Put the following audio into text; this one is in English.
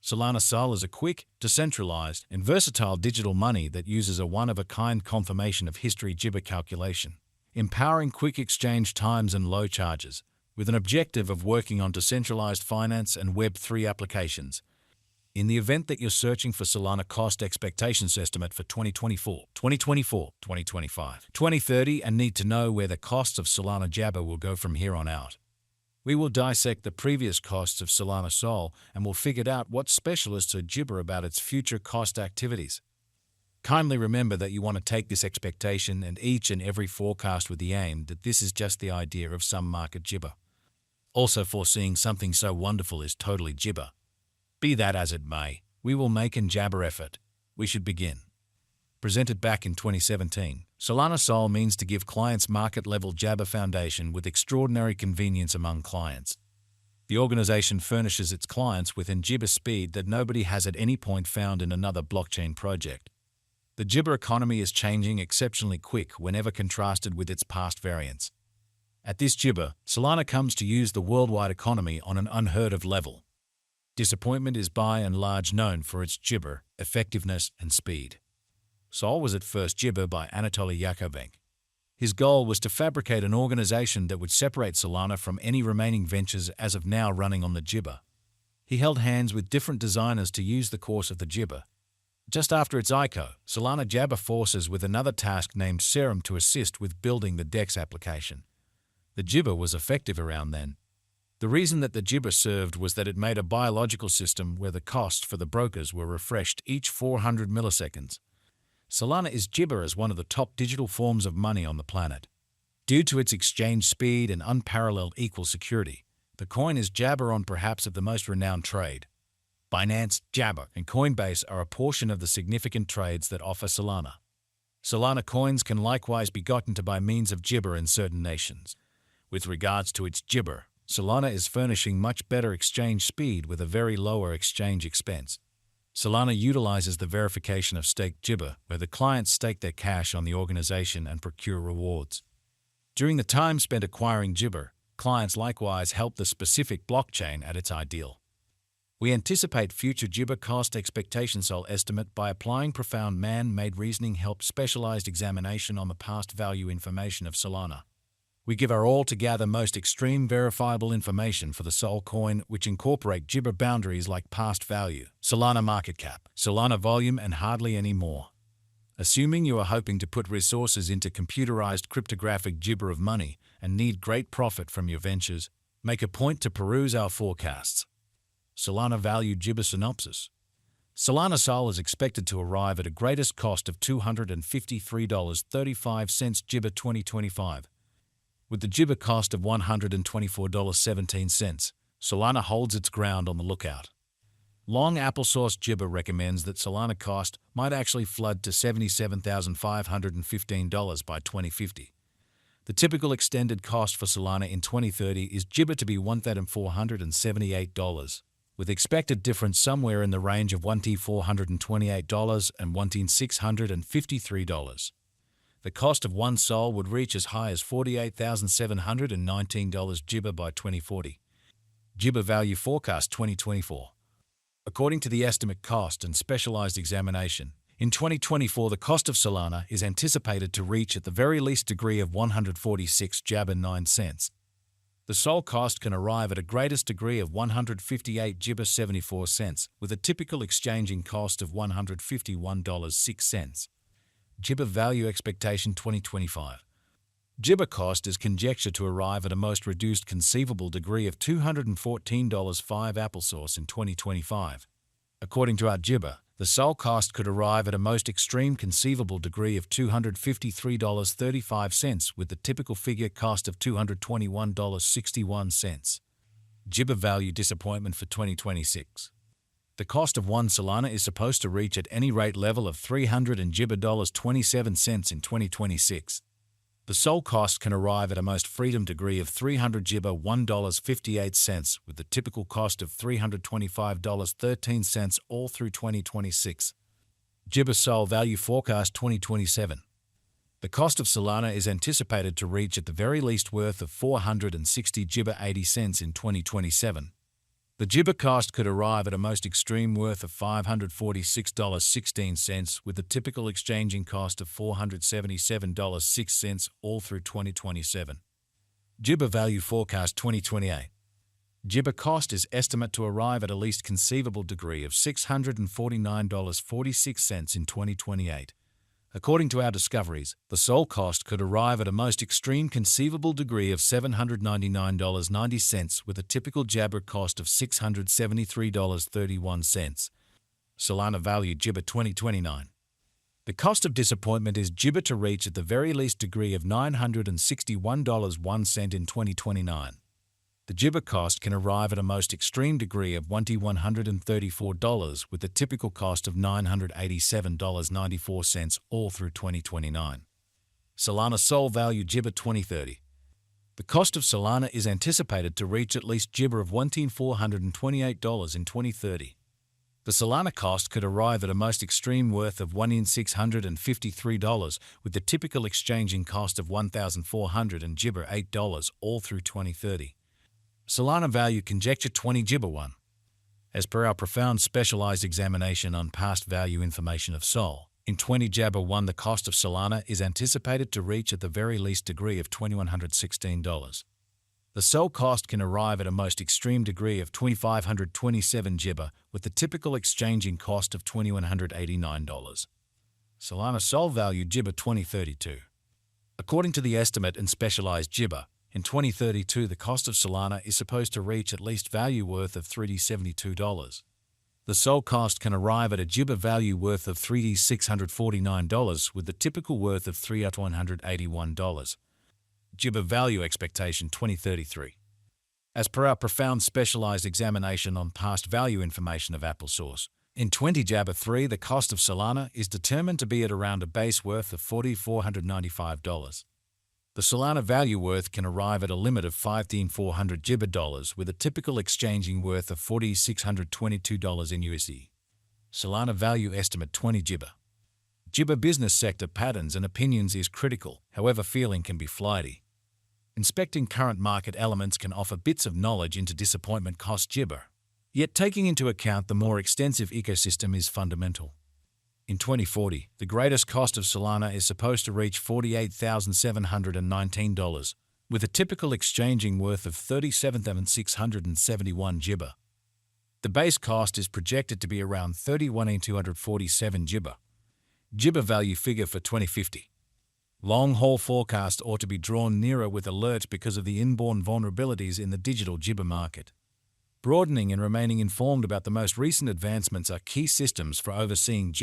Solana Sol is a quick, decentralized, and versatile digital money that uses a one-of-a-kind confirmation of history Jibber calculation, empowering quick exchange times and low charges, with an objective of working on decentralized finance and Web3 applications. In the event that you're searching for Solana cost expectations estimate for 2024, 2025, 2030 and need to know where the cost of Solana Jabber will go from here on out, we will dissect the previous costs of Solana Sol and will figure out what specialists are Jibber about its future cost activities. Kindly remember that you want to take this expectation and each and every forecast with the aim that this is just the idea of some market Jibber. Also, foreseeing something so wonderful is totally Jibber. Be that as it may, we will make an Jabber effort. We should begin. Presented back in 2017, Solana Sol means to give clients market-level Jabber foundation with extraordinary convenience among clients. The organization furnishes its clients with an Jibber speed that nobody has at any point found in another blockchain project. The Jibber economy is changing exceptionally quick whenever contrasted with its past variants. At this Jibber, Solana comes to use the worldwide economy on an unheard-of level. Disappointment is by and large known for its Jibber, effectiveness, and speed. Sol was at first Jibber by Anatoly Yakovenko. His goal was to fabricate an organization that would separate Solana from any remaining ventures as of now running on the Jibber. He held hands with different designers to use the course of the Jibber. Just after its ICO, Solana Jabber forces with another task named Serum to assist with building the DEX application. The Jibber was effective around then. The reason that the Jibber served was that it made a biological system where the costs for the brokers were refreshed each 400 milliseconds. Solana is Jibber as one of the top digital forms of money on the planet. Due to its exchange speed and unparalleled equal security, the coin is Jabber on perhaps of the most renowned trade. Binance, Jabber, and Coinbase are a portion of the significant trades that offer Solana. Solana coins can likewise be gotten to by means of Jibber in certain nations. With regards to its Jibber, Solana is furnishing much better exchange speed with a very lower exchange expense. Solana utilizes the verification of staked Jibber, where the clients stake their cash on the organization and procure rewards. During the time spent acquiring Jibber, clients likewise help the specific blockchain at its ideal. We anticipate future Jibber cost expectation Sol estimate by applying profound man-made reasoning help specialized examination on the past value information of Solana. We give our all-together most extreme verifiable information for the Sol coin which incorporate Jibber boundaries like past value, Solana market cap, Solana volume and hardly any more. Assuming you are hoping to put resources into computerized cryptographic Jibber of money and need great profit from your ventures, make a point to peruse our forecasts. Solana value Jibber synopsis. Solana Sol is expected to arrive at a greatest cost of $253.35 Jibber 2025. With the Jibber cost of $124.17, Solana holds its ground on the lookout. Long Applesauce Jibber recommends that Solana cost might actually flood to $77,515 by 2050. The typical extended cost for Solana in 2030 is Jibber to be $1,478, with expected difference somewhere in the range of $1,428 and $1,653. The cost of one Sol would reach as high as $48,719 Jibber by 2040. Jibber Value Forecast 2024. According to the estimate cost and specialized examination, in 2024 the cost of Solana is anticipated to reach at the very least degree of 146 Jabber 9 cents. The Sol cost can arrive at a greatest degree of 158 Jibber 74 cents, with a typical exchanging cost of $151.06. Jibber Value Expectation 2025. Jibber cost is conjectured to arrive at a most reduced conceivable degree of $214.05 Applesauce in 2025. According to our Jibber, the Sol cost could arrive at a most extreme conceivable degree of $253.35 with the typical figure cost of $221.61. Jibber Value Disappointment for 2026. The cost of one Solana is supposed to reach at any rate level of $300 Jibber 27 cents in 2026. The Sol cost can arrive at a most freedom degree of $300 Jibber $1.58 with the typical cost of $325.13 all through 2026. Jibber Sol Value Forecast 2027. The cost of Solana is anticipated to reach at the very least worth of $460 Jibber 80 cents in 2027. The Jibber cost could arrive at a most extreme worth of $546.16 with the typical exchanging cost of $477.06 all through 2027. Jibber Value Forecast 2028. Jibber cost is estimate to arrive at a least conceivable degree of $649.46 in 2028. According to our discoveries, the SOL cost could arrive at a most extreme conceivable degree of $799.90 with a typical Jabber cost of $673.31. Solana Value Jibber 2029. The cost of disappointment is Jibber to reach at the very least degree of $961.01 in 2029. The Jibber cost can arrive at a most extreme degree of $1,134 with the typical cost of $987.94 all through 2029. Solana SOL Value Jibber 2030. The cost of Solana is anticipated to reach at least Jibber of $1,428 in 2030. The Solana cost could arrive at a most extreme worth of $1,653 with the typical exchanging cost of $1,400 and Jibber $8 all through 2030. Solana Value Conjecture 20 Jibber 1. As per our profound specialized examination on past value information of SOL, in 20 Jibber 1 the cost of Solana is anticipated to reach at the very least degree of $2,116. The SOL cost can arrive at a most extreme degree of $2,527 Jibber with the typical exchanging cost of $2,189. Solana SOL Value Jibber 2032. According to the estimate and specialized Jibber, in 2032, the cost of Solana is supposed to reach at least value worth of $3,072. The SOL cost can arrive at a Jibber value worth of $3,649 with the typical worth of $3,181. Jibber Value Expectation 2033. As per our profound specialized examination on past value information of Apple Source, in 20 Jibber 3 the cost of Solana is determined to be at around a base worth of $4,495. The Solana value worth can arrive at a limit of $15,400 Jibber dollars with a typical exchanging worth of $4,622 in USD. Solana Value Estimate 20 Jibber. Jibber business sector patterns and opinions is critical, however feeling can be flighty. Inspecting current market elements can offer bits of knowledge into disappointment cost Jibber. Yet taking into account the more extensive ecosystem is fundamental. In 2040, the greatest cost of Solana is supposed to reach $48,719, with a typical exchanging worth of $37,671 Jibber. The base cost is projected to be around $31,247 Jibber. Jibber value figure for 2050. Long-haul forecast ought to be drawn nearer with alerts because of the inborn vulnerabilities in the digital Jibber market. Broadening and remaining informed about the most recent advancements are key systems for overseeing